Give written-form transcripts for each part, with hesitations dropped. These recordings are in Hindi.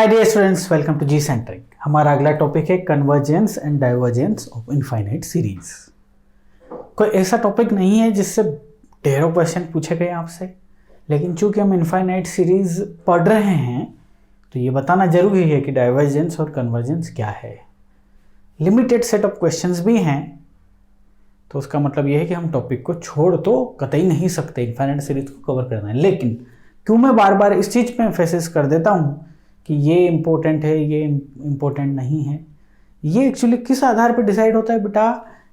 Hi dear students, welcome to G Centric. हमारा अगला टॉपिक है convergence and divergence of infinite series. कोई ऐसा टॉपिक नहीं है जिससे ढेरों क्वेश्चन पूछे गए आपसे, लेकिन चूंकि हम इनफाइनाइट सीरीज पढ़ रहे हैं तो ये बताना जरूरी है कि डाइवर्जेंस और कन्वर्जेंस क्या है। लिमिटेड सेट ऑफ क्वेश्चंस भी हैं, तो उसका मतलब ये है कि हम टॉपिक को छोड़ तो कतई नहीं सकते, इनफाइनाइट सीरीज को कवर करना है। लेकिन क्यों मैं बार बार इस चीज़ पे एम्फेसिस कर देता हूँ कि ये इम्पोर्टेंट है, ये इम्पोर्टेंट नहीं है, ये एक्चुअली किस आधार पर डिसाइड होता है बेटा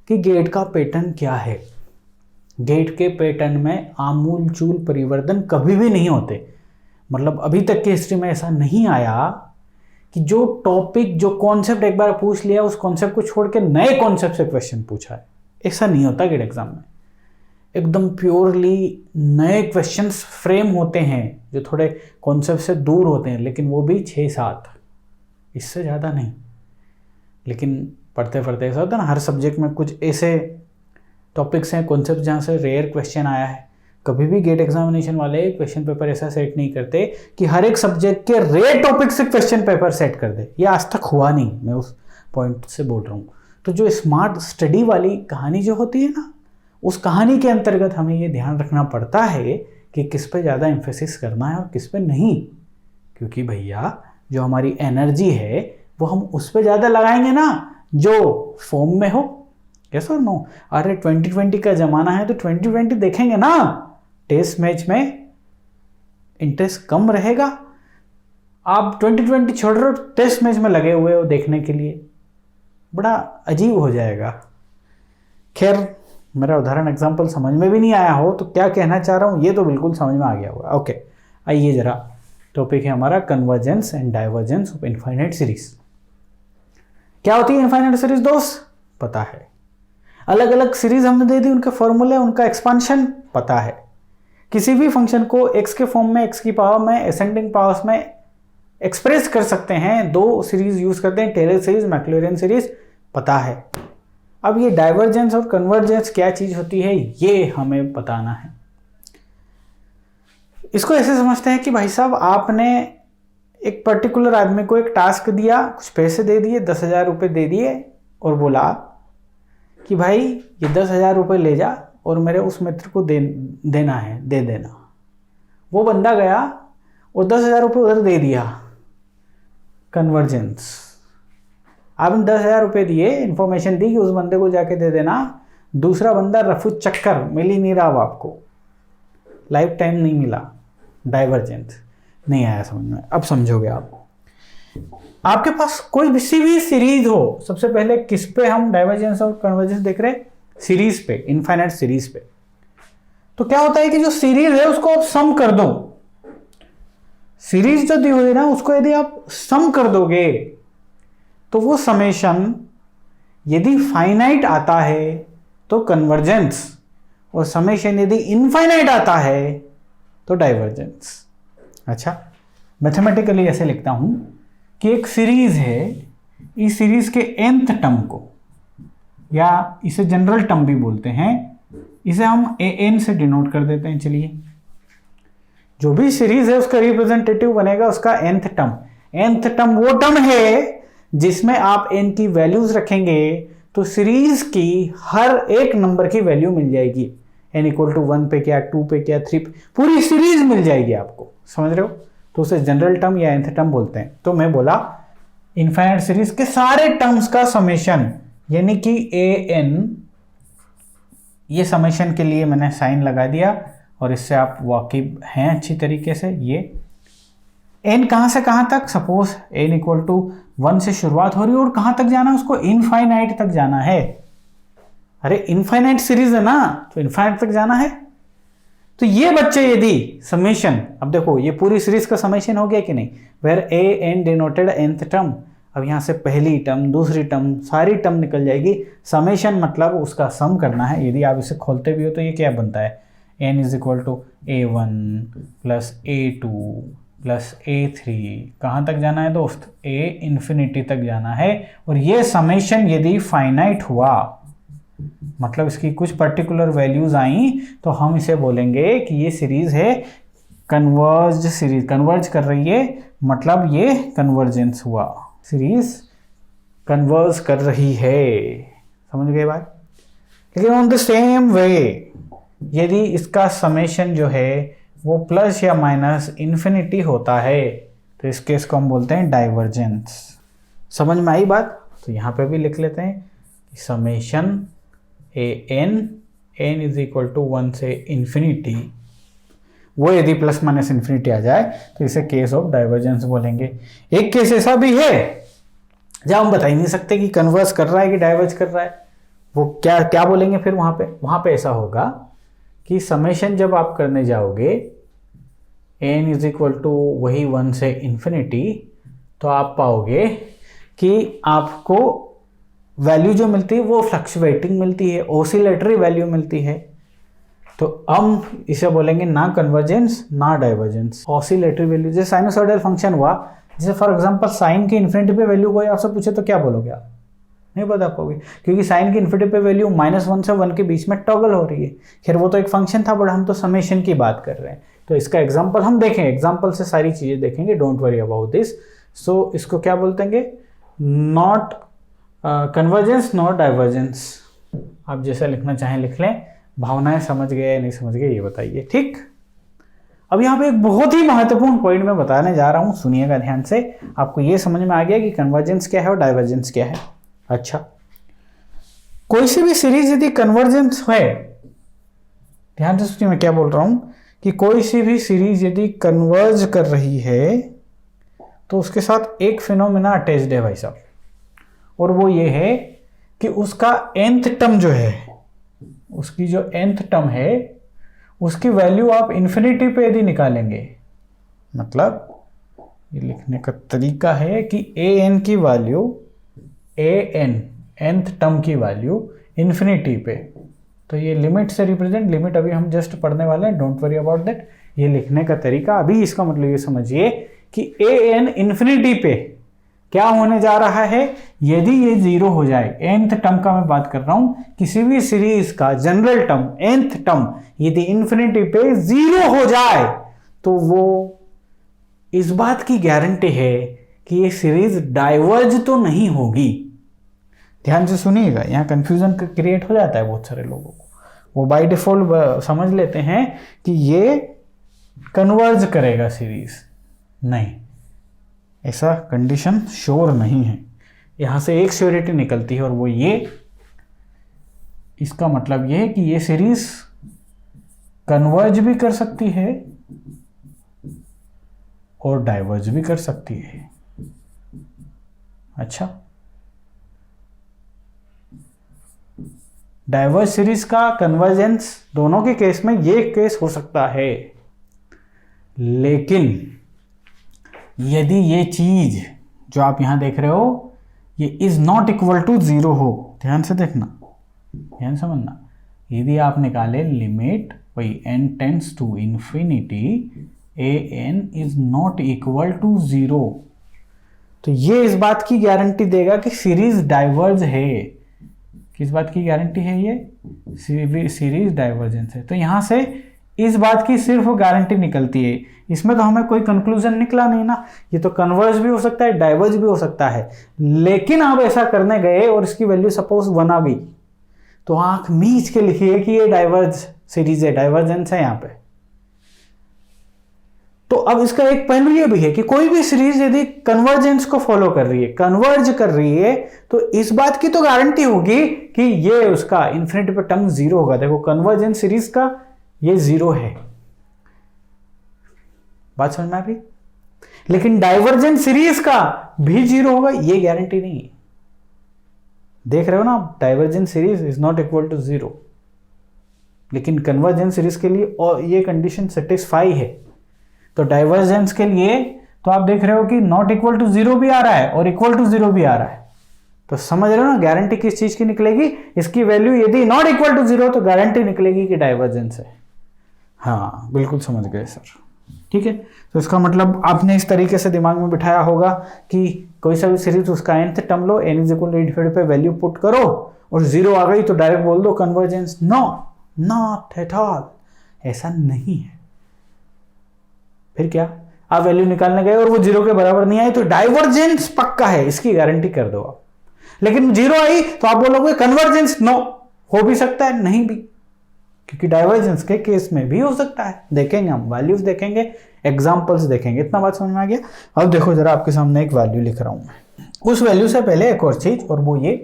कि गेट का पैटर्न क्या है। गेट के पैटर्न में आमूल चूल परिवर्तन कभी भी नहीं होते। मतलब अभी तक की हिस्ट्री में ऐसा नहीं आया कि जो टॉपिक, जो कॉन्सेप्ट एक बार पूछ लिया, उस कॉन्सेप्ट को छोड़ के नए कॉन्सेप्ट से क्वेश्चन पूछा है। ऐसा नहीं होता गेट एग्जाम में। एकदम प्योरली नए क्वेश्चंस फ्रेम होते हैं जो थोड़े कॉन्सेप्ट से दूर होते हैं, लेकिन वो भी 6-7, इससे ज़्यादा नहीं। लेकिन पढ़ते पढ़ते ऐसा होता है ना, हर सब्जेक्ट में कुछ ऐसे टॉपिक्स हैं, कॉन्सेप्ट जहाँ से रेयर क्वेश्चन आया है। कभी भी गेट एग्जामिनेशन वाले क्वेश्चन पेपर ऐसा सेट नहीं करते कि हर एक सब्जेक्ट के रेयर टॉपिक से क्वेश्चन पेपर सेट कर दे। ये आज तक हुआ नहीं, मैं उस पॉइंट से बोल रहा हूँ। तो जो स्मार्ट स्टडी वाली कहानी जो होती है ना, उस कहानी के अंतर्गत हमें ये ध्यान रखना पड़ता है कि किस पे ज़्यादा एम्फेसिस करना है और किस पे नहीं। क्योंकि भैया जो हमारी एनर्जी है वो हम उस पे ज़्यादा लगाएंगे ना जो फॉर्म में हो। यस और नो? अरे 2020 का ज़माना है तो 2020 देखेंगे ना। टेस्ट मैच में इंटरेस्ट कम रहेगा। आप 2020 छोड़ रहे हो, टेस्ट मैच में लगे हुए हो देखने के लिए, बड़ा अजीब हो जाएगा। खैर, मेरा उदाहरण एग्जाम्पल समझ में भी नहीं आया हो तो क्या कहना चाह रहा हूँ ये तो बिल्कुल समझ में आ गया होगा। ओके, आइए जरा, टॉपिक है हमारा convergence and divergence of infinite series. क्या होती है इनफाइनाइट सीरीज दोस्त? पता है। अलग अलग सीरीज हमने दे दी, उनके फॉर्मूले, उनका एक्सपांशन पता है। किसी भी फंक्शन को एक्स के फॉर्म में, एक्स की पावर में, असेंडिंग पावर्स में एक्सप्रेस कर सकते हैं। दो सीरीज यूज करते हैं, टेलर सीरीज, मैक्लॉरिन सीरीज, पता है। अब ये डाइवर्जेंस और कन्वर्जेंस क्या चीज होती है ये हमें बताना है। इसको ऐसे समझते हैं कि भाई साहब, आपने एक पर्टिकुलर आदमी को एक टास्क दिया, कुछ पैसे दे दिए, 10,000 रुपये दे दिए और बोला कि भाई ये 10,000 रुपये ले जा और मेरे उस मित्र को देना है, दे देना। वो बंदा गया और 10,000 रुपये उधर दे दिया। कन्वर्जेंस। आपने 10,000 रुपये दिए, इंफॉर्मेशन दी कि उस बंदे को जाके दे देना। दूसरा बंदा रफू चक्कर, मिल ही नहीं रहा वो आपको, लाइफ टाइम नहीं मिला। डाइवर्जेंस। नहीं आया समझ में? अब समझोगे आप। आपके पास कोई भी सीरीज हो, सबसे पहले किस पे हम डाइवर्जेंस और कन्वर्जेंस देख रहे हैं? सीरीज पे, इनफाइनाइट सीरीज पे। तो क्या होता है कि जो सीरीज है उसको आप सम कर दो। सीरीज जो दी हुई है ना, उसको यदि आप सम कर दोगे तो वो समेशन यदि फाइनाइट आता है तो कन्वर्जेंस, और समेशन यदि इनफाइनाइट आता है तो डाइवर्जेंस। अच्छा, मैथमेटिकली ऐसे लिखता हूं कि एक सीरीज है, इस सीरीज के nth टर्म को, या इसे जनरल टर्म भी बोलते हैं, इसे हम an से डिनोट कर देते हैं। चलिए, जो भी सीरीज है उसका रिप्रेजेंटेटिव बनेगा उसका nth टर्म। nth टर्म वो टर्म है जिसमें आप n की वैल्यूज रखेंगे तो सीरीज की हर एक नंबर की वैल्यू मिल जाएगी। n इक्वल टू 1 पे क्या, 2 पे क्या, 3 पे, पूरी सीरीज मिल जाएगी आपको। समझ रहे हो? तो उसे जनरल टर्म या nth टर्म बोलते हैं। तो मैं बोला इनफाइनाइट सीरीज के सारे टर्म्स का समेशन, यानी कि an, ये समेशन के लिए मैंने साइन लगा दिया और इससे आप वाकिफ हैं अच्छी तरीके से। ये n कहां से कहां तक, सपोज n इक्वल टू 1 से शुरुआत हो रही है और कहां तक जाना है उसको, इनफाइनाइट तक जाना है। अरे इनफाइनाइट सीरीज है ना, तो इनफाइनाइट तक जाना है। तो ये बच्चे यदि समेशन, अब देखो ये पूरी सीरीज का समेशन हो गया कि नहीं, where an denoted nth term. अब यहां से पहली टर्म, दूसरी टर्म, सारी टर्म निकल जाएगी। समेशन मतलब उसका सम करना है। यदि आप इसे खोलते भी हो तो ये क्या बनता है, n is equal to a1 plus a2 plus a3। कहाँ तक जाना है दोस्त? a इन्फिनिटी तक जाना है। और ये समेशन यदि फाइनाइट हुआ, मतलब इसकी कुछ पर्टिकुलर वैल्यूज आई, तो हम इसे बोलेंगे कि ये सीरीज है कन्वर्ज सीरीज, कन्वर्ज कर रही है मतलब ये कन्वर्जेंस हुआ, सीरीज कन्वर्ज कर रही है, समझ गए बात। लेकिन ऑन द सेम वे यदि इसका समेशन जो है वो प्लस या माइनस इन्फिनिटी होता है तो इस केस को हम बोलते हैं डाइवर्जेंस। समझ में आई बात। तो यहाँ पे भी लिख लेते हैं summation n is equal to 1 से इन्फिनिटी, वो यदि प्लस माइनस इन्फिनिटी आ जाए तो इसे केस ऑफ डाइवर्जेंस बोलेंगे। एक केस ऐसा भी है जब हम बता ही नहीं सकते कि कन्वर्स कर रहा है कि डाइवर्ज कर रहा है, वो क्या क्या बोलेंगे फिर वहां पे ऐसा होगा कि समेशन जब आप करने जाओगे एन इज इक्वल टू वही 1 से इन्फिनिटी, तो आप पाओगे कि आपको वैल्यू जो मिलती है वो फ्लक्चुएटिंग मिलती है, ऑसिलेटरी वैल्यू मिलती है। तो हम इसे बोलेंगे ना कन्वर्जेंस ना डाइवर्जेंस, ऑसिलेटरी वैल्यू। जैसे साइनोसॉइडल फंक्शन हुआ, जैसे फॉर एग्जांपल साइन की इन्फिनिटी पे वैल्यू कोई आपसे पूछे तो क्या बोलोगे आप? नहीं बता पाओगे, क्योंकि साइन की इन्फिनिटी पे वैल्यू -1 से 1 के बीच में टॉगल हो रही है। खैर वो तो एक फंक्शन था, बट हम तो समेशन की बात कर रहे हैं। तो इसका एग्जाम्पल हम देखेंगे, एग्जाम्पल से सारी चीजें देखेंगे, डोंट वरी अबाउट दिस। सो इसको क्या बोलते हैं? Not convergence not divergence. आप जैसा लिखना चाहें लिख लें, भावनाएं समझ गए या नहीं समझ गए ये बताइए, ठीक। अब यहाँ पे एक बहुत ही महत्वपूर्ण पॉइंट मैं बताने जा रहा हूं, सुनिएगा ध्यान से। आपको ये समझ में आ गया कि कन्वर्जेंस क्या है और डाइवर्जेंस क्या है। अच्छा, कोई सी भी सीरीज यदि कन्वर्जेंस है, ध्यान से सुनिए मैं क्या बोल रहा हूं, कि कोई सी भी सीरीज यदि कन्वर्ज कर रही है तो उसके साथ एक फिनोमेना अटैच्ड है भाई साहब, और वो ये है कि उसका nth टर्म जो है, उसकी जो nth टर्म है उसकी वैल्यू आप इन्फिनिटी पे यदि निकालेंगे, मतलब ये लिखने का तरीका है कि an की वैल्यू nth टर्म की वैल्यू इन्फिनिटी पे, तो ये लिमिट से रिप्रेजेंट, लिमिट अभी हम जस्ट पढ़ने वाले हैं, डोंट वरी अबाउट दैट। ये लिखने का तरीका अभी, इसका मतलब ये समझिए कि an इन्फिनिटी पे क्या होने जा रहा है, यदि ये 0 हो जाए, nth टर्म का मैं बात कर रहा हूं, किसी भी सीरीज का जनरल टर्म nth टर्म यदि इन्फिनिटी पे 0 हो जाए तो वो इस बात की गारंटी है कि ये सीरीज डाइवर्ज तो नहीं होगी। ध्यान से सुनिएगा, यहाँ कंफ्यूजन क्रिएट हो जाता है बहुत सारे लोगों को, वो बाय डिफॉल्ट समझ लेते हैं कि ये कन्वर्ज करेगा सीरीज, नहीं, ऐसा कंडीशन श्योर नहीं है। यहां से एक श्योरिटी निकलती है और वो ये, इसका मतलब ये है कि ये सीरीज कन्वर्ज भी कर सकती है और डाइवर्ज भी कर सकती है। अच्छा, डाइवर्ज सीरीज का कन्वर्जेंस दोनों के केस में ये केस हो सकता है, लेकिन यदि ये चीज जो आप यहां देख रहे हो ये इज नॉट इक्वल टू 0 हो, ध्यान से देखना, ध्यान समझना, यदि आप निकाले लिमिट वही n tends to infinity an is not equal to 0, तो ये इस बात की गारंटी देगा कि सीरीज डाइवर्ज है। किस बात की गारंटी है? ये सीरीज डाइवर्जेंस है। तो यहां से इस बात की सिर्फ गारंटी निकलती है, इसमें तो हमें कोई कंक्लूजन निकला नहीं ना, ये तो कन्वर्ज भी हो सकता है, डाइवर्ज भी हो सकता है। लेकिन आप ऐसा करने गए और इसकी वैल्यू सपोज 1 आ गई, तो आंख मीच के लिखिए कि ये डाइवर्ज सीरीज है, डाइवर्जेंस है यहां पे। तो अब इसका एक पहलू ये भी है कि कोई भी सीरीज यदि कन्वर्जेंस को फॉलो कर रही है, कन्वर्ज कर रही है, तो इस बात की तो गारंटी होगी कि ये उसका इन्फिनिटी पे टर्म 0 होगा। देखो कन्वर्जेंस सीरीज का ये 0 है, बात समझ में आ गई। लेकिन डाइवर्जेंट सीरीज का भी 0 होगा, ये गारंटी नहीं है। देख रहे हो ना आप, divergent series is not equal to 0, लेकिन कन्वर्जेंट सीरीज के लिए और ये कंडीशन सेटिस्फाई है। तो डाइवर्जेंस के लिए तो आप देख रहे हो कि नॉट इक्वल टू 0 भी आ रहा है और इक्वल टू 0 भी आ रहा है। तो समझ रहे हो ना, गारंटी किस चीज की निकलेगी, इसकी वैल्यू यदि नॉट इक्वल टू 0 तो गारंटी निकलेगी कि डाइवर्जेंस है। हाँ बिल्कुल समझ गए सर, ठीक है। तो इसका मतलब आपने इस तरीके से दिमाग में बिठाया होगा कि कोई सा भी सीरीज उसका nth टर्म लो, n is equal to infinity पे वैल्यू पुट करो और 0 आ गई तो डायरेक्ट बोल दो convergence. No, not at all, ऐसा नहीं है। फिर क्या, आप वैल्यू निकालने गए और वो 0 के बराबर नहीं आई तो डाइवर्जेंस पक्का है, इसकी गारंटी कर दो आप। लेकिन 0 आई तो आप बोलोगे कन्वर्जेंस नो, हो भी सकता है नहीं भी, क्योंकि डाइवर्जेंस के केस में भी हो सकता है। देखेंगे हम, वैल्यूज देखेंगे, एग्जांपल्स देखेंगे। इतना बात समझ में आ गया। अब देखो जरा, आपके सामने एक वैल्यू लिख रहा हूं मैं। उस वैल्यू से पहले एक और चीज, और वो ये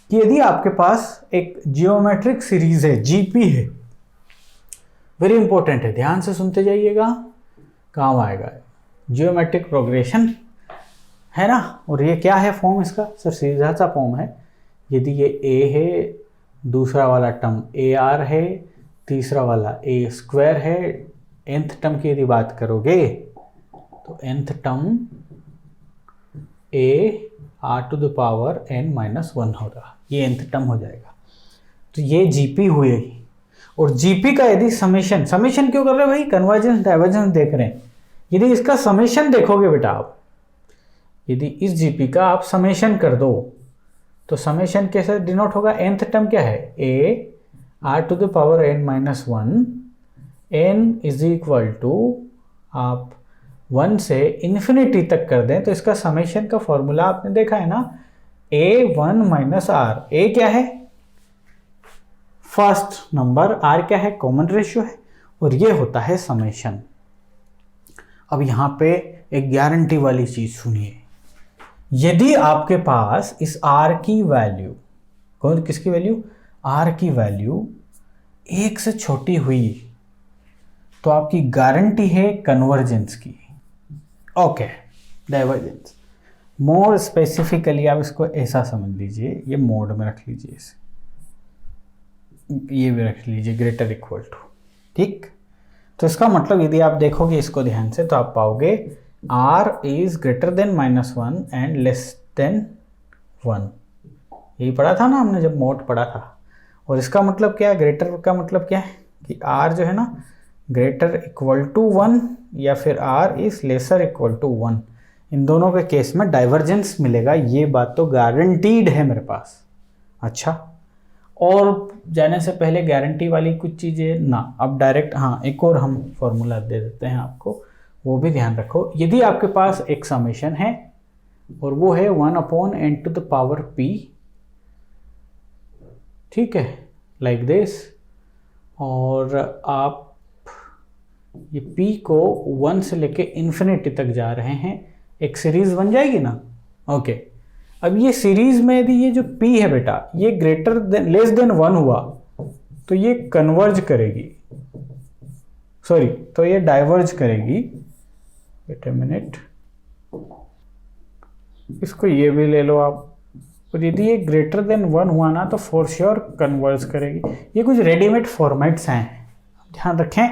कि यदि आपके पास एक जियोमेट्रिक सीरीज है, जीपी है, वेरी इंपॉर्टेंट है, ध्यान से सुनते जाइएगा, काम आएगा। जियोमेट्रिक प्रोग्रेशन है ना, और ये क्या है फॉर्म इसका? सर सीधा सा फॉर्म है। यदि ये ए है, दूसरा वाला टर्म ए आर है, तीसरा वाला ए स्क्वायर है, nth टर्म की यदि बात करोगे तो nth term a r to the power n minus 1 होगा, ये nth टर्म हो जाएगा। तो ये जीपी हुई, और जीपी का यदि समेशन क्यों कर रहे हो भाई? कन्वर्जेंस डाइवर्जेंस देख रहे हैं। यदि इसका समेशन देखोगे बेटा आप, यदि इस जीपी का आप समेशन कर दो तो समेशन कैसे डिनोट होगा? nth टर्म क्या है? A r to the power n minus 1, n is equal to, आप 1 से इन्फिनिटी तक कर दें तो इसका समेशन का फॉर्मूला आपने देखा है ना, a1 माइनस आर। ए क्या है? फर्स्ट नंबर, आर क्या है? कॉमन रेशियो है, और ये होता है समेशन। अब यहां पे एक गारंटी वाली चीज सुनिए, यदि आपके पास इस r की वैल्यू, कौन किसकी वैल्यू? r की वैल्यू 1 से छोटी हुई तो आपकी गारंटी है कन्वर्जेंस की। ओके, डाइवर्जेंस मोर स्पेसिफिकली आप इसको ऐसा समझ लीजिए, ये मोड में रख लीजिए, इसे ये भी रख लीजिए ग्रेटर इक्वल टू, ठीक। तो इसका मतलब यदि आप देखोगे इसको ध्यान से तो आप पाओगे r is greater than -1 and less than 1। यही पढ़ा था ना हमने जब मोड पढ़ा था। और इसका मतलब क्या है? ग्रेटर का मतलब क्या है कि r जो है ना ग्रेटर इक्वल टू 1 या फिर r is lesser equal to 1, इन दोनों के केस में डाइवर्जेंस मिलेगा। ये बात तो गारंटीड है मेरे पास। अच्छा, और जाने से पहले गारंटी वाली कुछ चीज़ें ना, अब डायरेक्ट हाँ एक और हम फॉर्मूला दे देते हैं आपको, वो भी ध्यान रखो। यदि आपके पास एक समेशन है और वो है 1/n to the power p, ठीक है, लाइक दिस, और आप ये p को 1 से लेके इन्फिनिटी तक जा रहे हैं, एक सीरीज बन जाएगी ना। ओके, अब ये सीरीज में यदि ये जो p है बेटा ये ग्रेटर देन लेस देन 1 हुआ तो ये कन्वर्ज करेगी, सॉरी तो ये डाइवर्ज करेगी। वेट अ मिनट, इसको ये भी ले लो आप। और यदि ये ग्रेटर देन 1 हुआ ना तो फॉर श्योर कन्वर्ज करेगी। ये कुछ रेडीमेड फॉर्मेट्स हैं, ध्यान रखें,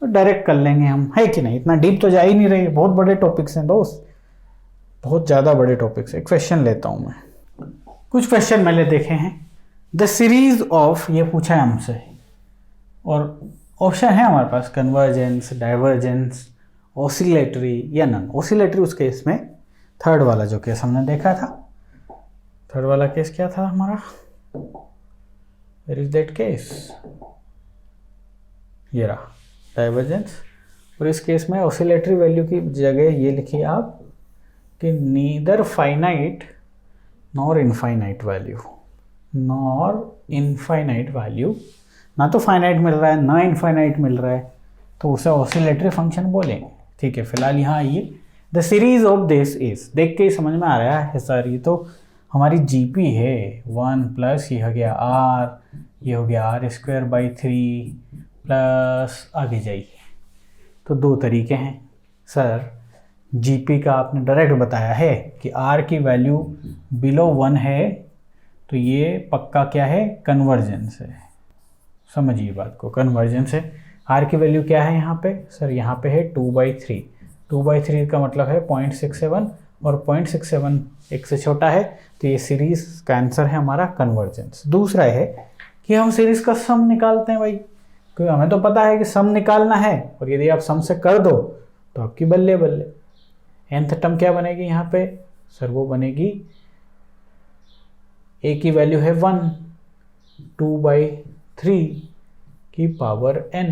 तो डायरेक्ट कर लेंगे हम, है कि नहीं? इतना डीप तो जा ही नहीं रही, बहुत बड़े टॉपिक्स हैं दोस्त, बहुत ज़्यादा बड़े टॉपिक्स है। क्वेश्चन लेता हूँ मैं, कुछ क्वेश्चन मैंने देखे हैं। द सीरीज ऑफ, ये पूछा है हमसे, और ऑप्शन है हमारे पास कन्वर्जेंस, डाइवर्जेंस, ऑसिलेटरी या नन। ऑसिलेटरी उस केस में थर्ड वाला जो केस हमने देखा था, थर्ड वाला केस क्या था हमारा? Where is that case? ये रहा डाइवर्जेंस। और इस केस में ऑसिलेटरी वैल्यू की जगह ये लिखिए आप कि neither finite nor infinite value, nor infinite value, ना तो फाइनाइट मिल रहा है ना इनफाइनाइट मिल रहा है, तो उसे ऑसिलेटरी फंक्शन बोलेंगे। ठीक है, फिलहाल यहाँ आइए, the series of this is, देख के ही समझ में आ रहा है सर ये तो हमारी जीपी है 1 प्लस ये हो गया r, ये हो गया r² प्लस आगे जाइए। तो दो तरीके हैं सर, जीपी का आपने डायरेक्ट बताया है कि r की वैल्यू बिलो 1 है तो ये पक्का क्या है? कन्वर्जेंस है। समझिए बात को, कन्वर्जेंस है। r की वैल्यू क्या है यहाँ पे? सर यहाँ पे है 2/3, 2/3 का मतलब है 0.67, और 0.67 एक से छोटा है तो ये सीरीज का आंसर है हमारा कन्वर्जेंस। दूसरा है कि हम सीरीज का सम निकालते हैं भाई, क्योंकि हमें तो पता है कि सम निकालना है, और यदि आप सम से कर दो तो आपकी बल्ले बल्ले। nth टर्म क्या बनेगी यहाँ पे? सर वो बनेगी a की वैल्यू है 1, 2/3 की power n,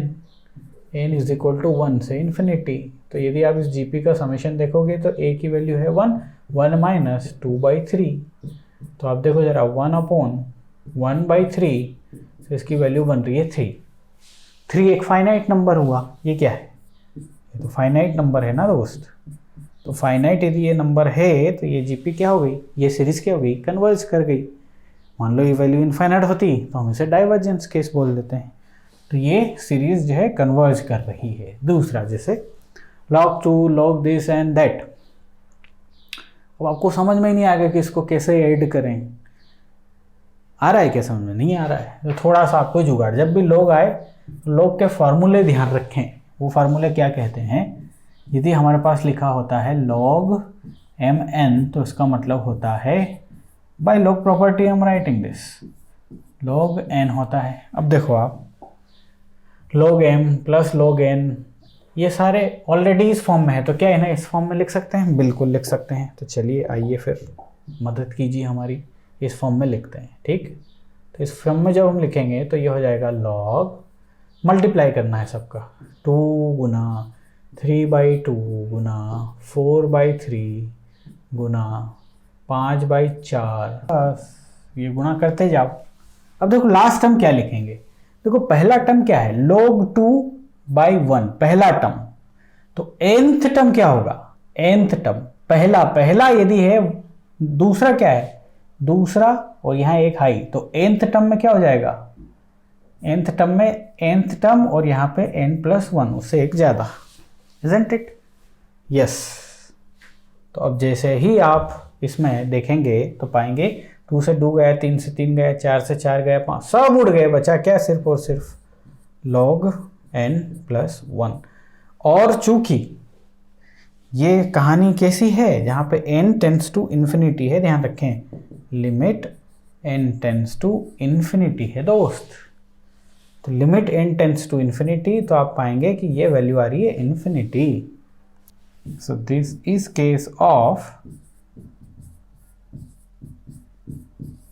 n is equal to 1 से इन्फिनिटी, तो यदि आप इस जीपी का समेशन देखोगे तो ए की वैल्यू है 1 माइनस 2/3, तो आप देखो जरा 1/1/3, तो इसकी वैल्यू बन रही है 3 एक फाइनाइट नंबर हुआ। ये क्या है? ये तो फाइनाइट नंबर है ना दोस्त। तो फाइनाइट यदि ये नंबर है तो ये जीपी क्या हो गई, ये सीरीज क्या हो गई, कन्वर्ज कर गई। मान लो ये वैल्यू इनफाइनाइट होती तो हम इसे डाइवर्जेंस केस बोल देते हैं। तो ये सीरीज जो है कन्वर्ज कर रही है। दूसरा जैसे log 2 log this and that. अब आपको समझ में ही नहीं आएगा कि इसको कैसे ऐड करें। आ रहा है क्या समझ में? नहीं आ रहा है तो थोड़ा सा आपको जुगाड़। जब भी लोग आए तो लोग के फार्मूले ध्यान रखें। वो फार्मूले क्या कहते हैं? यदि हमारे पास लिखा होता है log mn तो इसका मतलब होता है बाय log प्रॉपर्टी हम राइटिंग दिस log n होता है। अब देखो आप log m plus log n ये सारे ऑलरेडी इस फॉर्म में है, तो क्या इन्हें इस फॉर्म में लिख सकते हैं? बिल्कुल लिख सकते हैं। तो चलिए आइए फिर मदद कीजिए हमारी, इस फॉर्म में लिखते हैं। ठीक, तो इस फॉर्म में जब हम लिखेंगे तो ये हो जाएगा log, मल्टीप्लाई करना है सबका, 2 गुना 3/2 गुना 4/3 गुना 5/4, बस ये गुणा करते जाओ। अब देखो लास्ट टर्म क्या लिखेंगे। देखो पहला टर्म क्या है, log 2/1 पहला टर्म। तो nth टर्म क्या होगा, nth टर्म पहला यदि है, दूसरा क्या है, दूसरा, और यहाँ एक हाई, तो nth टर्म में क्या हो जाएगा, nth टर्म में nth टर्म और यहाँ पे n+1 उससे एक ज़्यादा, isn't it? यस। तो अब जैसे ही आप इसमें देखेंगे तो पाएंगे 2 से 2 गया, 3 से 3 गया, 4 से 4 गया, 5 सब उड़ गए, बचा क्या, सिर्फ और सिर्फ log n+1। और चूंकि ये कहानी कैसी है, जहाँ पे n टेंस टू इन्फिनिटी है, ध्यान रखें limit n tends to infinity है दोस्त। तो limit n tends to infinity, तो आप पाएंगे कि ये वैल्यू आ रही है infinity. So this is case of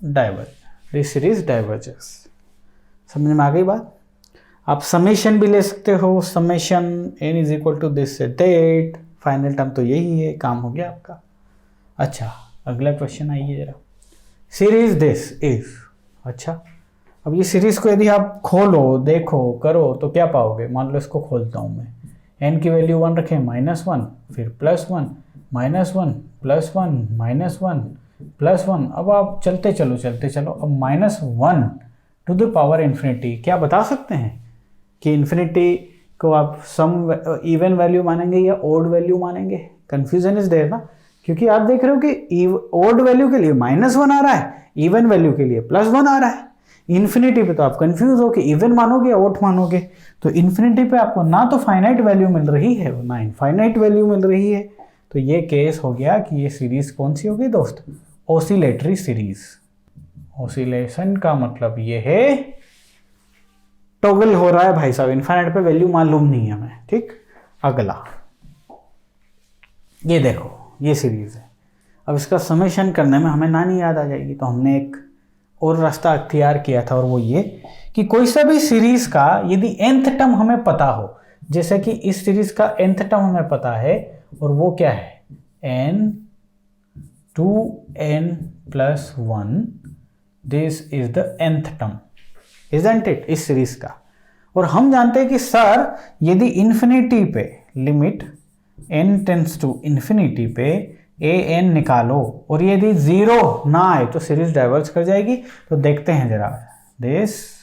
diverge, this series diverges. समझ में आ गई बात? आप समेशन भी ले सकते हो, summation n is equal to this से दैट, फाइनल टर्म तो यही है, काम हो गया आपका। अच्छा अगला क्वेश्चन आइए जरा, सीरीज दिस इज। अच्छा अब ये सीरीज को यदि आप खोलो, देखो, करो तो क्या पाओगे। मान लो इसको खोलता हूँ मैं, n की वैल्यू 1 रखें, -1, फिर +1, -1, +1, -1, +1। अब आप चलते चलो, अब -1 टू द पावर इन्फिनिटी। क्या बता सकते हैं कि इन्फिनिटी को आप सम इवन वैल्यू मानेंगे या ओड वैल्यू मानेंगे? कंफ्यूजन इज देयर ना, क्योंकि आप देख रहे हो कि ओड वैल्यू के लिए -1 आ रहा है, इवन वैल्यू के लिए +1 आ रहा है। इन्फिनिटी पे तो आप कंफ्यूज हो कि इवन मानोगे या ओड मानोगे। तो इन्फिनिटी पे आपको ना तो फाइनाइट वैल्यू मिल रही है ना इनफाइनाइट वैल्यू मिल रही है। तो ये केस हो गया कि ये सीरीज कौन सी होगी दोस्त, ऑसिलेटरी सीरीज। ऑसिलेशन का मतलब ये है टॉगल हो रहा है भाई साहब, इनफाइनाइट पे वैल्यू मालूम नहीं है हमें। ठीक, अगला ये देखो, ये सीरीज है। अब इसका समेशन करने में हमें नानी याद आ जाएगी, तो हमने एक और रास्ता अख्तियार किया था, और वो ये कि कोई सा भी सीरीज का यदि nth टर्म हमें पता हो, जैसे कि इस सीरीज का nth टर्म हमें पता है, और वो क्या है, n 2n+1, this is the nth term, isn't it, इस सीरीज का। और हम जानते हैं कि सर यदि इन्फिनिटी पे limit n tends to infinity पे an निकालो और यदि 0 ना आए तो सीरीज डाइवर्ज कर जाएगी। तो देखते हैं जरा, दिस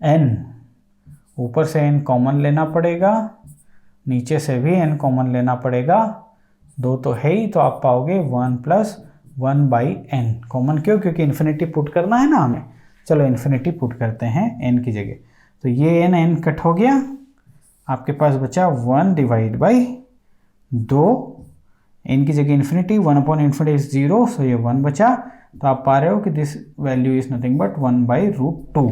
n, ऊपर से n कॉमन लेना पड़ेगा, नीचे से भी n कॉमन लेना पड़ेगा, 2 तो है ही, तो आप पाओगे 1+1/n कॉमन। क्यों? क्योंकि इन्फिनिटी पुट करना है ना हमें। चलो इन्फिनिटी पुट करते हैं n की जगह, तो ये n कट हो गया, आपके पास बचा 1/2, n की जगह इन्फिनिटी, 1/∞ इज 0, सो ये 1 बचा। तो आप पा रहे हो कि this value is nothing but 1/√2।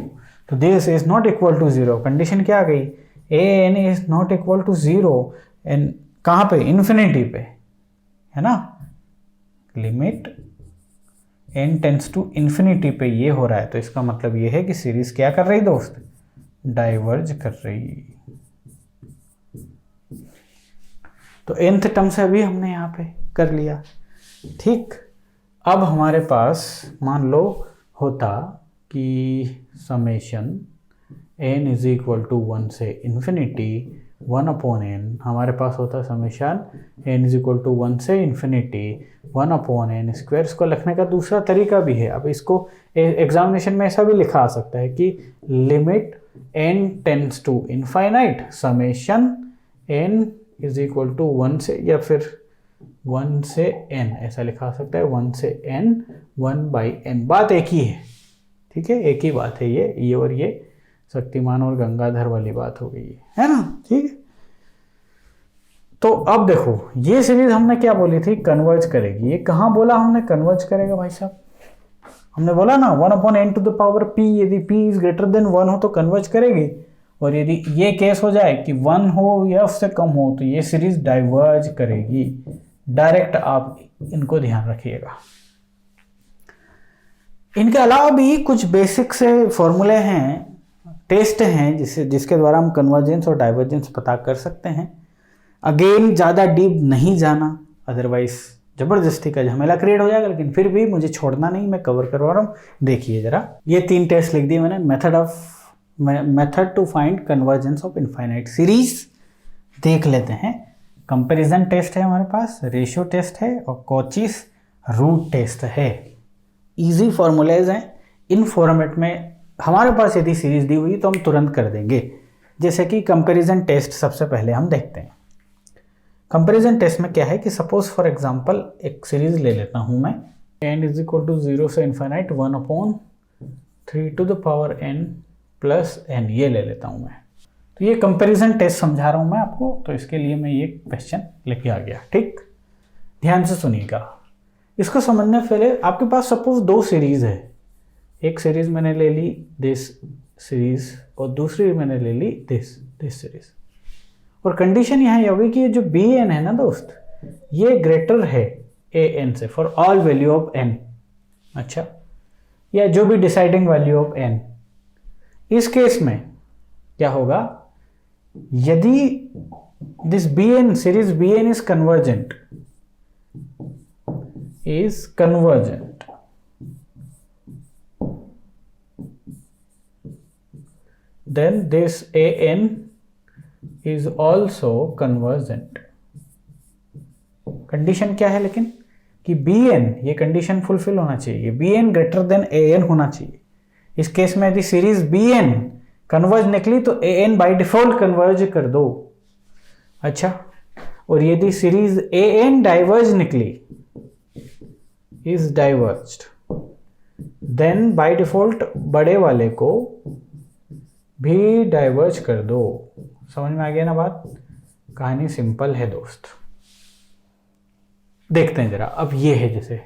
तो this is not equal to 0। Condition क्या आ गई, an is not equal to 0, n कहाँ पे, इन्फिनिटी पे, है ना। Limit n tends to infinity पे ये हो रहा है, तो इसका मतलब ये है कि सीरीज क्या कर रही दोस्त, डाइवर्ज कर रही। तो nth टर्म से अभी हमने यहाँ पे कर लिया। ठीक, अब हमारे पास मान लो होता कि summation n is equal to 1 से इन्फिनिटी 1/n, हमारे पास होता summation n is equal to 1 से इन्फिनिटी 1/n स्क्वायर। इसको लिखने का दूसरा तरीका भी है। अब इसको एग्जामिनेशन में ऐसा भी लिखा आ सकता है कि limit n tends to infinite summation n is equal to 1 से, या फिर 1 से n, ऐसा लिखा आ सकता है 1 से n 1/n। बात एक ही है, ठीक है, एक ही बात है। ये और ये शक्तिमान और गंगाधर वाली बात हो गई है ना। ठीक है, तो अब देखो ये सीरीज हमने क्या बोली थी, कन्वर्ज करेगी। ये कहाँ बोला हमने कन्वर्ज करेगा भाई साहब? हमने बोला ना 1/n to the power p, यदि p इज ग्रेटर देन 1 हो तो कन्वर्ज करेगी, और यदि ये केस हो जाए कि 1 हो या उससे कम हो तो ये सीरीज डाइवर्ज करेगी। डायरेक्ट आप इनको ध्यान रखिएगा। इनके अलावा भी कुछ बेसिक से फॉर्मूले हैं, टेस्ट हैं जिसके द्वारा हम कन्वर्जेंस और डाइवर्जेंस पता कर सकते हैं। अगेन ज़्यादा डीप नहीं जाना, अदरवाइज ज़बरदस्ती का झमेला क्रिएट हो जाएगा, लेकिन फिर भी मुझे छोड़ना नहीं, मैं कवर करवा रहा हूँ। देखिए ज़रा, ये 3 टेस्ट लिख दिए मैंने। Method to find convergence of infinite series देख लेते हैं। कंपैरिजन टेस्ट है हमारे पास, रेशियो टेस्ट है और कॉचीस रूट टेस्ट है। इजी फॉर्मूलेज हैं। इन फॉर्मेट में हमारे पास यदि सीरीज दी हुई तो हम तुरंत कर देंगे। जैसे कि कंपैरिजन टेस्ट सबसे पहले हम देखते हैं। कंपैरिजन टेस्ट में क्या है कि सपोज फॉर एग्जांपल एक सीरीज ले लेता हूं मैं, n इज इक्वल टू 0 से infinite 1/3 to the power n plus n, ये ले लेता हूं मैं। तो ये कंपैरिजन टेस्ट समझा रहा हूं मैं आपको, तो इसके लिए मैं ये क्वेश्चन लेके आ गया। ठीक, ध्यान से सुनिएगा। इसको समझने से पहले आपके पास सपोज 2 सीरीज है। एक सीरीज मैंने ले ली दिस सीरीज और दूसरी मैंने ले ली दिस सीरीज, और कंडीशन यहाँ ये होगी कि ये जो bn है ना दोस्त, ये ग्रेटर है an से for all value of n। अच्छा, या जो भी डिसाइडिंग वैल्यू ऑफ n। इस केस में क्या होगा, यदि this bn series bn is convergent then this an is also convergent। Condition क्या है लेकिन कि bn, ये कंडीशन फुलफिल होना चाहिए, bn ग्रेटर देन an होना चाहिए। इस केस में यदि सीरीज bn कन्वर्ज निकली तो an बाय डिफॉल्ट कन्वर्ज कर दो। अच्छा, और यदि सीरीज an डाइवर्ज निकली, इज डाइवर्ज्ड, देन बाय डिफॉल्ट बड़े वाले को भी डाइवर्ज कर दो। समझ में आ गया ना बात? कहानी सिंपल है दोस्त। देखते हैं जरा। अब ये है, जैसे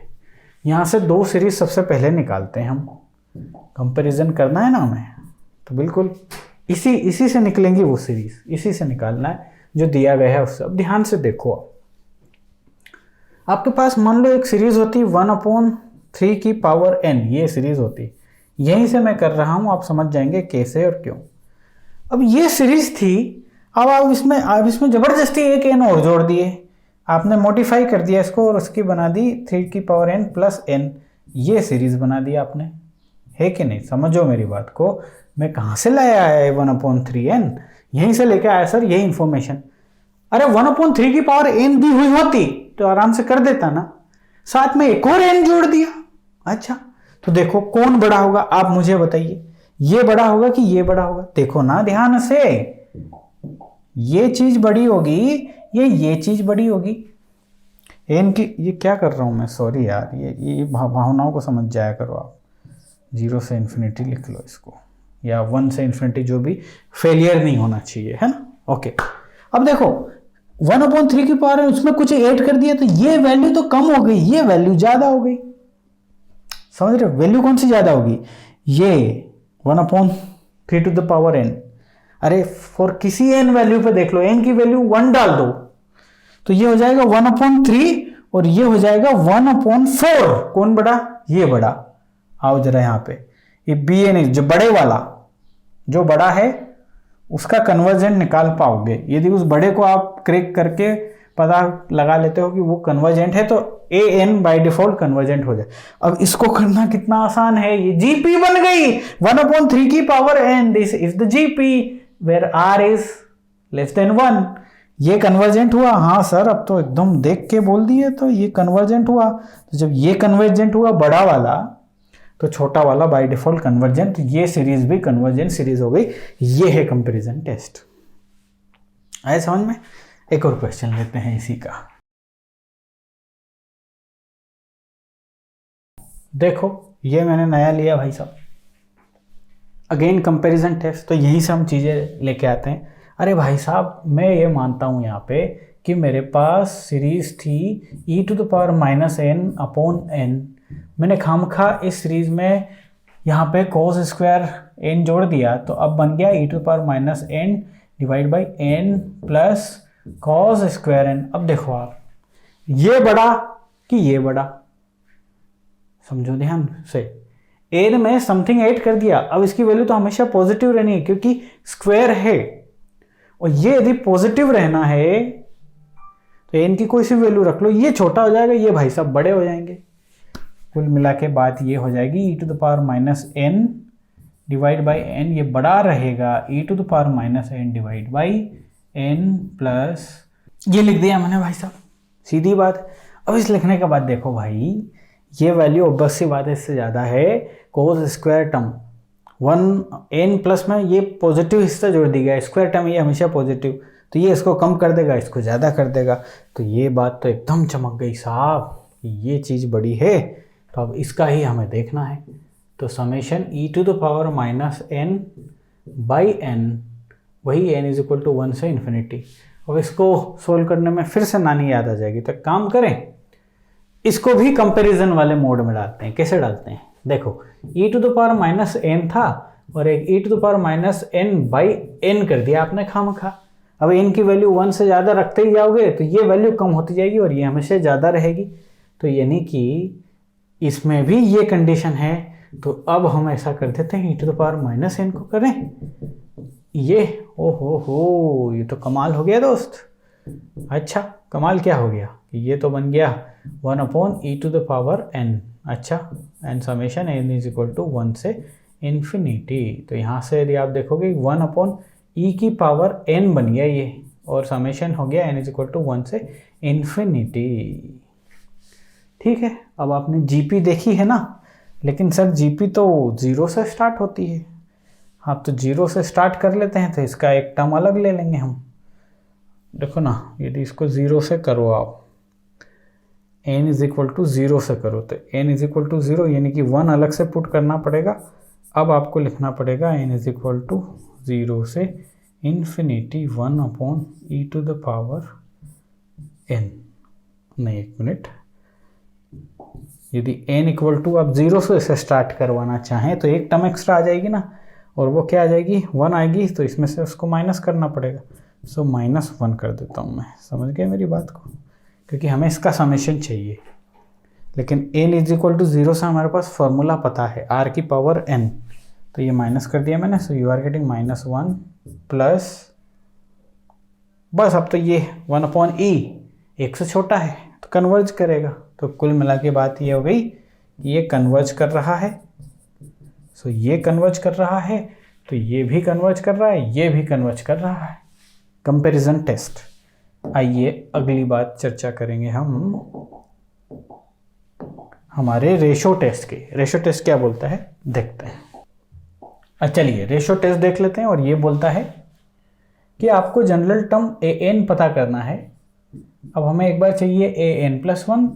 यहां से 2 सीरीज सबसे पहले निकालते हैं हम। कंपैरिजन करना है ना हमें, तो बिल्कुल इसी से निकलेंगी वो सीरीज, इसी से निकालना है जो दिया गया है उससे। अब ध्यान से देखो, आपके पास मान लो एक सीरीज होती 1/3 की पावर n, ये सीरीज होती। यहीं से मैं कर रहा हूं, आप समझ जाएंगे कैसे और क्यों। अब ये सीरीज थी, अब आप इसमें जबरदस्ती एक n और जोड़ दिए, आपने मॉडिफाई कर दिया इसको और उसकी बना दी 3 की पावर n प्लस n। ये सीरीज बना दी आपने, है कि नहीं? समझो मेरी बात को। मैं कहाँ से लाया है 1/3n? यहीं से लेके आया सर, यही इंफॉर्मेशन। अरे 1/3 की पावर n दी हुई होती तो आराम से कर देता ना, साथ में एक और n जोड़ दिया। अच्छा, तो देखो कौन बड़ा होगा, आप मुझे बताइए, ये बड़ा होगा कि ये बड़ा होगा? देखो ना ध्यान से, ये चीज बड़ी होगी, ये चीज बड़ी होगी। इनकी ये क्या कर रहा हूं मैं, सॉरी यार, ये भावनाओं को समझ जाया करो आप। 0 से इन्फिनिटी लिख लो इसको, या 1 से इन्फिनिटी, जो भी, फेलियर नहीं होना चाहिए, है ना? ओके, अब देखो 1/3 की पावर है, उसमें कुछ ऐड कर दिया तो ये वैल्यू तो कम हो गई, ये वैल्यू ज्यादा हो गई। समझ रहे हो? वैल्यू कौन सी ज्यादा होगी? ये 1/3 टू द पावर n। अरे फॉर किसी n वैल्यू पे देख लो, n की वैल्यू 1 डाल दो तो ये हो जाएगा 1/3 और ये हो जाएगा 1/4। कौन बड़ा? ये बड़ा। आओ जरा यहाँ पे, ये bn जो बड़े वाला, जो बड़ा है उसका कन्वर्जेंट निकाल पाओगे। यदि उस बड़े को आप क्रैक करके पता लगा लेते हो कि वो कन्वर्जेंट है, तो A N by default convergent हो जाए। अब इसको करना कितना आसान है, ये जीपी बन गई 1/3 की power n, this is the GP where r is less than 1। ये कन्वर्जेंट हुआ। हाँ सर, अब तो एकदम देख के बोल दिए, तो ये कन्वर्जेंट हुआ। तो जब ये कन्वर्जेंट हुआ बड़ा वाला, तो छोटा वाला बाय डिफॉल्ट कन्वर्जेंट, तो ये सीरीज भी कन्वर्जेंट सीरीज हो गई। ये है कंपैरिजन टेस्ट। आए समझ में? एक और क्वेश्चन लेते हैं इसी का। देखो ये मैंने नया लिया भाई साहब, अगेन कंपैरिजन टेस्ट। तो यहीं से हम चीजें लेके आते हैं। अरे भाई साहब, मैं ये मानता हूं यहाँ पे कि मेरे पास सीरीज थी e⁻n/n। मैंने खामखा इस सीरीज में यहाँ पे cos स्क्वायर n जोड़ दिया, तो अब बन गया e⁻n divide by n plus cos square n। अब देखो आप, ये बड़ा कि ये बड़ा, समझो ध्यान से। n में समथिंग ऐड कर दिया, अब इसकी वैल्यू तो हमेशा पॉजिटिव रहनी है क्योंकि स्क्वायर है, और ये यदि पॉजिटिव रहना है तो n की कोई सी वैल्यू रख लो, ये छोटा हो जाएगा, ये भाई साहब बड़े हो जाएंगे। कुल मिला के बात ये हो जाएगी e⁻n डिवाइड बाई n, ये बड़ा रहेगा e⁻n divide by n plus, ये लिख दिया मैंने भाई साहब, सीधी बात। अब इस लिखने के बाद देखो भाई, ये वैल्यू ऑब्वियस सी बात है इससे ज़्यादा है। Cos square term 1n plus में ये पॉजिटिव हिस्सा जोड़ दी गया, स्क्वायर टर्म ये हमेशा पॉजिटिव, तो ये इसको कम कर देगा, इसको ज़्यादा कर देगा। तो ये बात तो एकदम चमक गई साहब, ये चीज़ बड़ी है। तो अब इसका ही हमें देखना है। तो समेशन e⁻n बाई n, वही n इज इक्वल टू 1 से इन्फिनिटी। अब इसको सोल्व करने में फिर से नानी याद आ जाएगी, तो काम करें, इसको भी कंपैरिजन वाले मोड में डालते हैं। कैसे डालते हैं? देखो e⁻n था और एक e⁻n बाई n कर दिया आपने खामखा। अब n की वैल्यू 1 से ज़्यादा रखते ही जाओगे तो ये वैल्यू कम होती जाएगी और ये हमेशा ज़्यादा रहेगी। तो यानी कि इसमें भी ये कंडीशन है। तो अब हम ऐसा कर देते हैं, e⁻n को करें ये, हो ये तो कमाल हो गया दोस्त। अच्छा, कमाल क्या हो गया? ये तो बन गया 1/e⁻n। अच्छा, and summation n is equal to 1 से इन्फिनिटी। तो यहाँ से यदि आप देखोगे 1/e⁻n बन गया ये, और समेशन हो गया n इज इक्वल टू 1 से इन्फिनिटी। ठीक है, अब आपने जीपी देखी है ना, लेकिन सर जीपी तो 0 से स्टार्ट होती है। हाँ, तो 0 से स्टार्ट कर लेते हैं, तो इसका एक टर्म अलग ले लेंगे हम। देखो ना, यदि इसको 0 से करो आप, n इज इक्वल टू 0 से करो, तो n इज इक्वल टू 0 यानी कि 1 अलग से पुट करना पड़ेगा। अब आपको लिखना पड़ेगा n इज इक्वल टू 0 से इन्फिनिटी 1/e⁻n। नहीं, एक मिनट, यदि n इक्वल टू आप 0 से स्टार्ट करवाना चाहें तो एक टर्म एक्स्ट्रा आ जाएगी ना, और वो क्या आ जाएगी? 1 आएगी, तो इसमें से उसको माइनस करना पड़ेगा। सो -1 कर देता हूँ मैं। समझ गए मेरी बात को? क्योंकि हमें इसका समेशन चाहिए, लेकिन n इज इक्वल टू 0 से हमारे पास फॉर्मूला पता है, r की पावर n, तो ये माइनस कर दिया मैंने। So you are getting -1 plus, बस अब तो ये 1/e 1 से छोटा है तो कन्वर्ज करेगा। तो कुल मिला के बात ये हो गई कि ये कन्वर्ज कर रहा है। सो ये कन्वर्ज कर रहा है, तो ये भी कन्वर्ज कर रहा है, ये भी कन्वर्ज कर रहा है। Comparison test. आइए अगली बात चर्चा करेंगे हम हमारे रेशो टेस्ट की। रेशो टेस्ट क्या बोलता है देखते हैं। चलिए रेशो टेस्ट देख लेते हैं, और ये बोलता है कि आपको जनरल टर्म an पता करना है। अब हमें एक बार चाहिए an+1,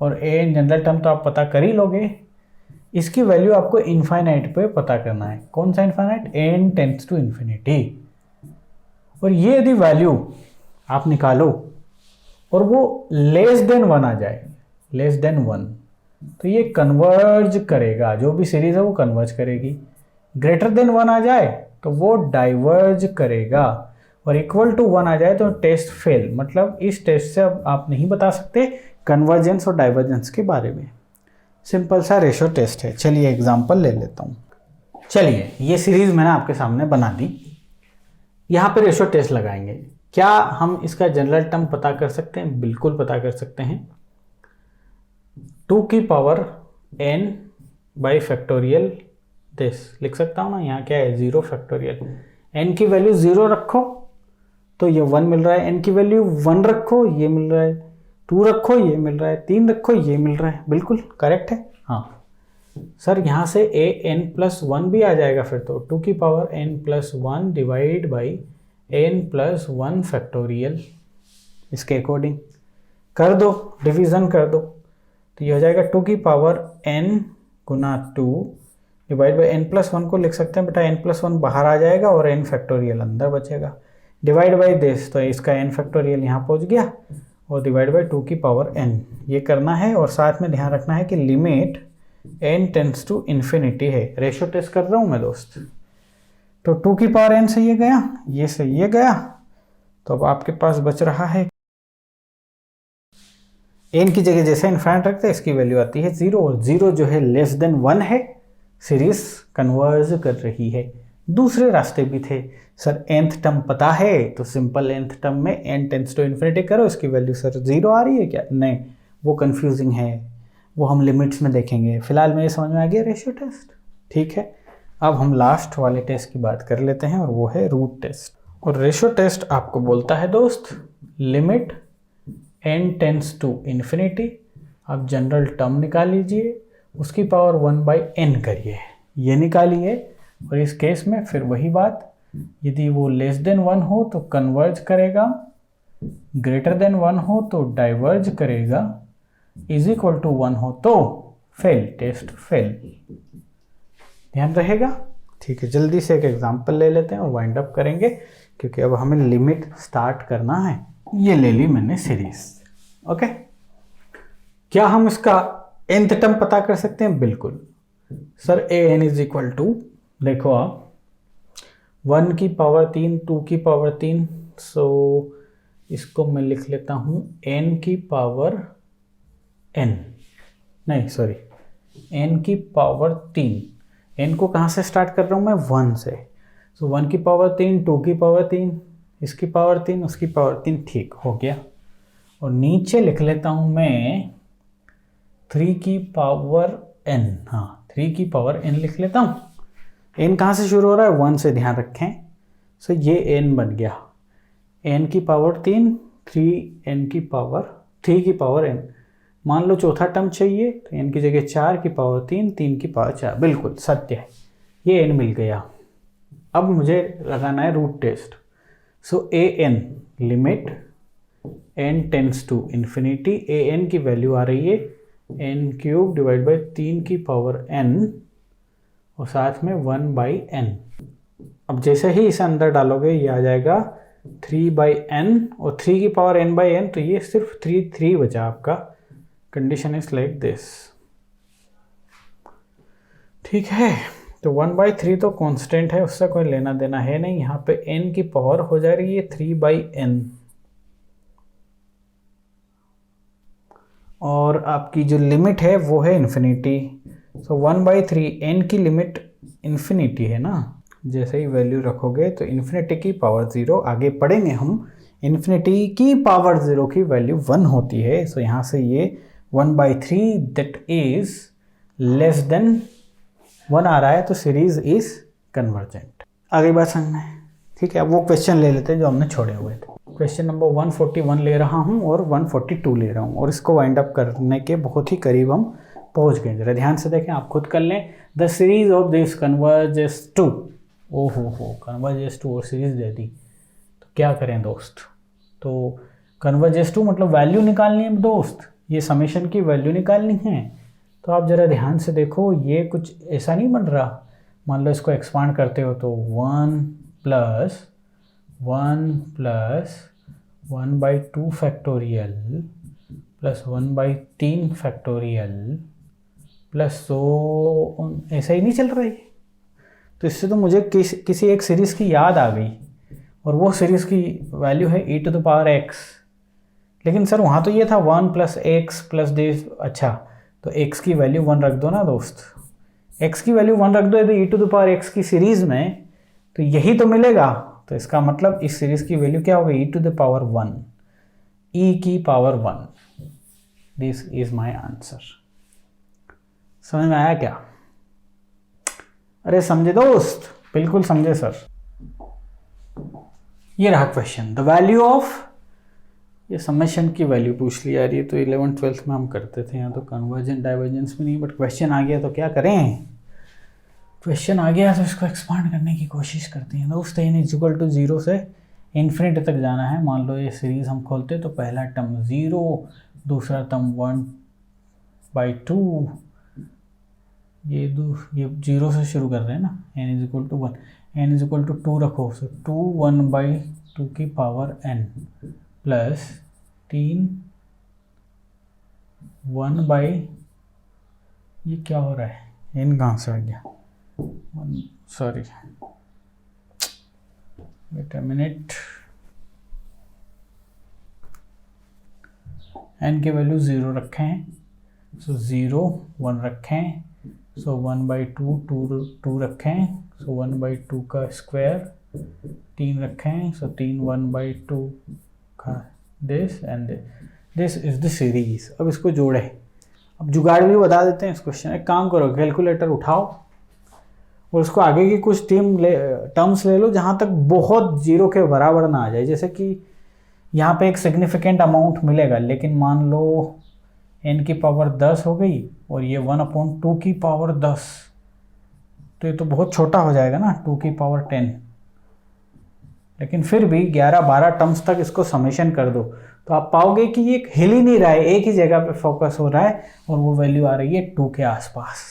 और an जनरल टर्म तो आप पता कर ही लोगे। इसकी वैल्यू आपको इनफाइनाइट पे पता करना है। कौन सा infinite? n tends to infinity. और ये यदि वैल्यू आप निकालो और वो लेस देन 1 आ जाए, लेस देन 1, तो ये कन्वर्ज करेगा, जो भी सीरीज है वो कन्वर्ज करेगी। ग्रेटर देन 1 आ जाए तो वो डाइवर्ज करेगा, और इक्वल टू 1 आ जाए तो टेस्ट फेल। मतलब इस टेस्ट से अब आप नहीं बता सकते कन्वर्जेंस और डाइवर्जेंस के बारे में। सिंपल सा रेशो टेस्ट है। चलिए एग्जांपल ले लेता हूँ। चलिए ये सीरीज मैंने आपके सामने बना दी, यहाँ पे रेशो टेस्ट लगाएंगे। क्या हम इसका जनरल टर्म पता कर सकते हैं? बिल्कुल पता कर सकते हैं। 2 की power n by factorial this लिख सकता हूँ ना, यहाँ क्या है 0 फैक्टोरियल। n की वैल्यू 0 रखो तो ये 1 मिल रहा है, n की वैल्यू 1 रखो ये मिल रहा है, 2 रखो ये मिल रहा है, 3 रखो ये मिल रहा है। बिल्कुल करेक्ट है। हाँ सर, यहाँ से an+1 भी आ जाएगा फिर तो 2 की power n+1 divide by n+1 factorial. इसके अकॉर्डिंग कर दो, डिवीज़न कर दो, तो ये हो जाएगा 2 की power n Guna 2 divide by n+1 को लिख सकते हैं बेटा, n+1 बाहर आ जाएगा और n फैक्टोरियल अंदर बचेगा, डिवाइड बाई दिस, तो इसका n फैक्टोरियल यहाँ पहुँच गया, और डिवाइड बाई 2 की पावर n ये करना है। और साथ में ध्यान रखना है कि limit n tends to infinity है। रेशो टेस्ट कर रहा हूँ मैं दोस्त, तो 2 की पावर n से ये गया, ये से ये गया, तो अब आपके पास बच रहा है n की जगह जैसे इन्फाइनाइट रखते हैं इसकी वैल्यू आती है 0, और 0 जो है लेस देन 1 है, सीरीज कन्वर्ज कर रही है। दूसरे रास्ते भी थे सर, nth टर्म पता है तो सिंपल nth टर्म में n टेंड्स टू इन्फिनिटी करो, इसकी वैल्यू सर 0 आ रही है क्या? नहीं, वो कंफ्यूजिंग है, वो हम लिमिट्स में देखेंगे। फिलहाल मेरे समझ में आ गया रेशियो टेस्ट। ठीक है, अब हम लास्ट वाले टेस्ट की बात कर लेते हैं और वो है रूट टेस्ट। और रेशियो टेस्ट आपको बोलता है दोस्त, limit n tends to infinity, आप जनरल टर्म निकाल लीजिए, उसकी पावर 1/n करिए, ये निकालिए। और इस केस में फिर वही बात, यदि वो लेस देन 1 हो तो कन्वर्ज करेगा, ग्रेटर देन 1 हो तो डाइवर्ज करेगा, इज इक्वल टू 1 हो तो फेल, टेस्ट फेल। ध्यान रहेगा? ठीक है, जल्दी से एक एग्जांपल ले लेते हैं और वाइंड अप करेंगे, क्योंकि अब हमें लिमिट स्टार्ट करना है। ये ले ली मैंने सीरीज। ओके, क्या हम इसका nth टर्म पता कर सकते हैं? बिल्कुल sir, an is equal to, देखो आप 1 की पावर 3, 2 की पावर 3, सो इसको मैं लिख लेता हूँ n की पावर n, नहीं सॉरी n की पावर 3। n को कहाँ से स्टार्ट कर रहा हूँ मैं? 1 से। सो 1 की पावर 3, 2 की पावर 3, इसकी पावर 3, उसकी पावर 3, ठीक हो गया। और नीचे लिख लेता हूँ मैं 3 की पावर n, हाँ 3 की पावर n लिख लेता हूँ। n कहाँ से शुरू हो रहा है? 1 से, ध्यान रखें। सो ये n बन गया, n की पावर 3, 3 की पावर n। मान लो चौथा टर्म चाहिए तो n की जगह 4 की पावर 3, 3 की पावर 4, बिल्कुल सत्य है, ये n मिल गया। अब मुझे लगाना है root test. So an limit n tends to infinity, an की वैल्यू आ रही है n³ डिवाइड बाई 3 की पावर n और साथ में 1/n। अब जैसे ही इसे अंदर डालोगे ये आ जाएगा 3/n और 3 की पावर n/n, तो ये सिर्फ 3 बचा आपका। Condition is like this. ठीक है, तो 1/3 तो कांस्टेंट है, उससे कोई लेना देना है नहीं। यहाँ पे n की पावर हो जा रही है 3/n, और आपकी जो लिमिट है वो है इन्फिनिटी। सो 1/3, n की लिमिट इन्फिनिटी है ना, जैसे ही वैल्यू रखोगे तो इन्फिनिटी की पावर 0, आगे पढ़ेंगे हम, इन्फिनिटी की पावर 0 की वैल्यू 1 होती है। सो यहाँ से ये 1/3 दैट इज लेस देन 1 आ रहा है, तो सीरीज इज कन्वर्जेंट। आगे बात समझ में? ठीक है, अब वो क्वेश्चन ले लेते हैं जो हमने छोड़े हुए थे। क्वेश्चन नंबर 141 ले रहा हूँ और 142 ले रहा हूँ, और इसको वाइंड अप करने के बहुत ही करीब हम पहुँच गए। जरा ध्यान से देखें, आप खुद कर लें। The series of this converges to, ओहो कन्वर्जेस टू और सीरीज दे दी, तो क्या करें दोस्त? तो कन्वर्जेस टू मतलब वैल्यू निकालनी है दोस्त, ये समेशन की वैल्यू निकालनी है। तो आप ज़रा ध्यान से देखो, ये कुछ ऐसा नहीं बन रहा। मान लो इसको एक्सपांड करते हो तो 1 + 1/2 फैक्टोरियल प्लस 1/3 फैक्टोरियल प्लस, तो ऐसा ही नहीं चल रहा है। तो इससे तो मुझे किसी एक सीरीज़ की याद आ गई, और वो सीरीज़ की वैल्यू है e⁻x। लेकिन सर वहाँ तो ये था 1 + x + d। अच्छा, तो x की वैल्यू 1 रख दो ना दोस्त, x की वैल्यू 1 रख दो यदि e⁻x की सीरीज़ में, तो यही तो मिलेगा। तो इसका मतलब इस सीरीज की वैल्यू क्या होगी, e to the power 1, e की power 1। This is my answer. समझ में आया क्या? अरे समझे दोस्त? बिल्कुल समझे सर। ये रहा क्वेश्चन, द वैल्यू ऑफ, ये समेशन की वैल्यू पूछ लिया यार, ये तो 11th-12th में हम करते थे, यहाँ तो कन्वर्जेंट डाइवर्जेंस में नहीं, बट क्वेश्चन आ गया तो क्या करें, क्वेश्चन आ गया तो इसको एक्सपांड करने की कोशिश करते हैं दोस्त। n इज इक्वल टू 0 से इन्फिनिटी तक जाना है। मान लो ये सीरीज हम खोलते तो पहला टर्म 0, दूसरा टर्म 1/2, ये 0 से शुरू कर रहे हैं ना, n is equal to 1, n is equal to 2 रखो, सो 2 1/2 की पावर n प्लस 3 ये क्या हो रहा है, n कहाँ से आ गया, sorry wait a minute, n की वैल्यू 0 रखें हैं, सो 0 1 रखें हैं, सो 1/2 2 रखें हैं, सो 1/2 का स्क्वायर 3 रखें हैं, सो 3 1/2 का this and this is the series. अब इसको जोड़े, अब जुगाड़ भी बता देते हैं इस क्वेश्चन। एक काम करो, कैलकुलेटर उठाओ और उसको आगे की कुछ टर्म्स ले लो जहाँ तक बहुत 0 के बराबर ना आ जाए। जैसे कि यहाँ पे एक सिग्निफिकेंट अमाउंट मिलेगा, लेकिन मान लो n की पावर 10 हो गई और ये 1/2 की पावर 10, तो ये तो बहुत छोटा हो जाएगा ना, 2 की पावर 10। लेकिन फिर भी 11-12 टर्म्स तक इसको समेशन कर दो तो आप पाओगे कि ये हिल ही नहीं रहा है, एक ही जगह पे फोकस हो रहा है और वो वैल्यू आ रही है 2 के आसपास।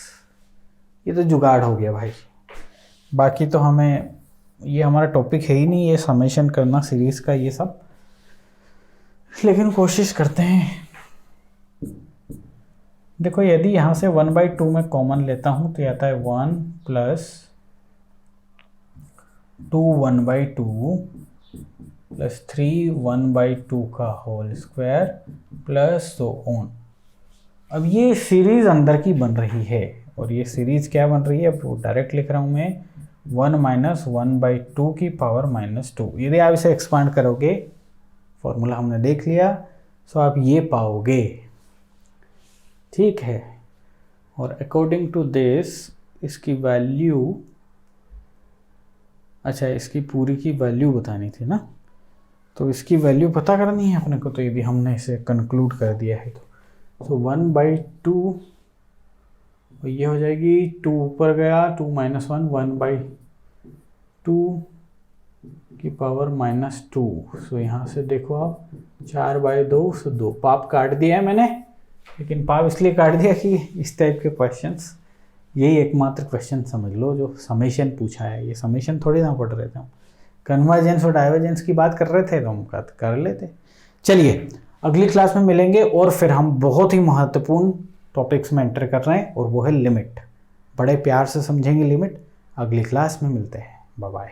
ये तो जुगाड़ हो गया भाई। बाकी तो हमें, ये हमारा टॉपिक है ही नहीं ये समेशन करना सीरीज का ये सब, लेकिन कोशिश करते हैं। देखो यदि यहाँ से 1/2 में कॉमन लेता हूँ तो ये आता है 1 प्लस 2 1/2 प्लस 3 1/2 का whole square plus so on. अब ये सीरीज अंदर की बन रही है और ये सीरीज क्या बन रही है, अब वो डायरेक्ट लिख रहा हूँ मैं, 1 - 1/2 की पावर -2। यदि आप इसे एक्सपांड करोगे, फॉर्मूला हमने देख लिया, सो आप ये पाओगे, ठीक है। और अकॉर्डिंग टू दिस इसकी वैल्यू, अच्छा इसकी पूरी की वैल्यू बतानी थी ना, तो इसकी वैल्यू पता करनी है अपने को। तो यदि हमने इसे कंक्लूड कर दिया है तो 1/2 और ये हो जाएगी 2 ऊपर गया, 2 - 1 1/2 की पावर -2। सो यहाँ से देखो आप 4/2, सो 2 पाप काट दिया है मैंने, लेकिन पाप इसलिए काट दिया कि इस टाइप के क्वेश्चंस, यही एकमात्र क्वेश्चन समझ लो जो समेशन पूछा है। ये समेशन थोड़ी ना पढ़ रहे थे हम, कन्वर्जेंस और डाइवर्जेंस की बात कर रहे थे तो हम कर लेते। चलिए अगली क्लास में मिलेंगे और फिर हम बहुत ही महत्वपूर्ण टॉपिक्स में एंटर कर रहे हैं और वो है लिमिट। बड़े प्यार से समझेंगे लिमिट। अगली क्लास में मिलते हैं, बाय बाय।